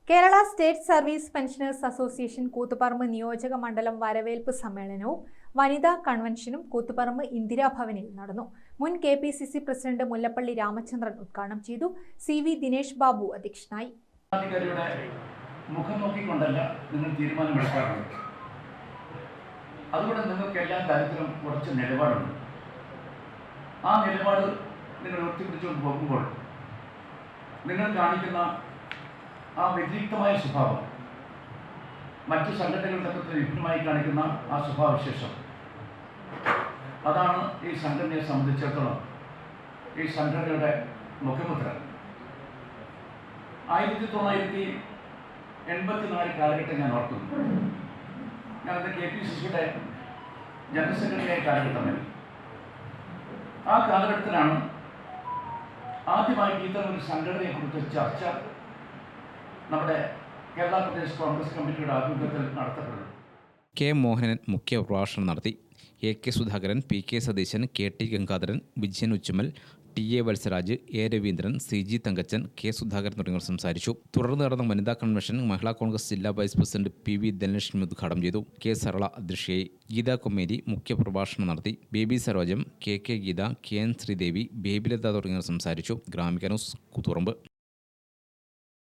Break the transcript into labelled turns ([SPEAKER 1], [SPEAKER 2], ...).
[SPEAKER 1] Kerala state service pensioners association Koothuparamba നിയോജക മണ്ഡലം വരവേൽപ്പ് സമ്മേളനവും വനിതാ കൺവെൻഷനും കൂത്തുപറമ്പ് ഇന്ദിരാഭവനിൽ നടന്നു. മുൻ KPCC പ്രസിഡന്റ് മുല്ലപ്പള്ളി രാമചന്ദ്രൻ ഉദ്ഘാടനം ചെയ്തു. CV ദിനേശ് ബാബു അധ്യക്ഷനായി.
[SPEAKER 2] മുഖം നോക്കിക്കൊണ്ടല്ല നിങ്ങൾ തീരുമാനമെടുക്കാറുണ്ട്. അതുകൊണ്ട് നിങ്ങൾക്ക് എല്ലാ കാര്യത്തിലും കുറച്ച് നിലപാടുണ്ട്. ആ നിലപാട് നിങ്ങൾ ഉയർത്തിപ്പിടിച്ചുകൊണ്ട് പോകുമ്പോൾ നിങ്ങൾ കാണിക്കുന്ന ആ വ്യതിരിക്തമായ സ്വഭാവം, മറ്റ് സംഘടനകളുടെ വിഭിന്നമായി കാണിക്കുന്ന ആ സ്വഭാവവിശേഷം, അതാണ് ഈ സംഘടനയെ സംബന്ധിച്ചിടത്തോളം ഈ സംഘടനയുടെ മുഖമുദ്ര. 1984 കാലഘട്ടം ഞാൻ ഓർക്കുന്നു. ഞാനത് KPCCയുടെ ജനറൽ സെക്രട്ടറിയായ കാലഘട്ടമായിരുന്നു. ആ കാലഘട്ടത്തിലാണ് ആദ്യമായിട്ട് ഇത്തരം ഒരു സംഘടനയെക്കുറിച്ച് ചർച്ച നമ്മുടെ കേരള പ്രദേശ് കോൺഗ്രസ് കമ്മിറ്റിയുടെ ആഭിമുഖ്യത്തിൽ നടത്തപ്പെടുന്നു.
[SPEAKER 3] K. മോഹനൻ മുഖ്യ പ്രഭാഷണം നടത്തി. AK Sudhakaran, PK Satheesan, KT Gangadharan, Vijayan Uchumal, TA Valsaraj, A. Raveendran, CG Thankachan, K. Sudhakaran തുടങ്ങിയവർ സംസാരിച്ചു. തുടർന്ന് നടന്ന വനിതാ കൺവെൻഷൻ മഹിളാ കോൺഗ്രസ് ജില്ലാ വൈസ് പ്രസിഡന്റ് PV ധനലക്ഷ്മി ഉദ്ഘാടനം ചെയ്തു. K. സരള അധ്യക്ഷയായി. ഗീതാ കൊമ്മേരി മുഖ്യ പ്രഭാഷണം നടത്തി. ബേബി സരോജം, KK ഗീത, KN ശ്രീദേവി, ബേബിലത തുടങ്ങിയവർ സംസാരിച്ചു. ഗ്രാമിക ന്യൂസ് കൂത്തുപറമ്പ്.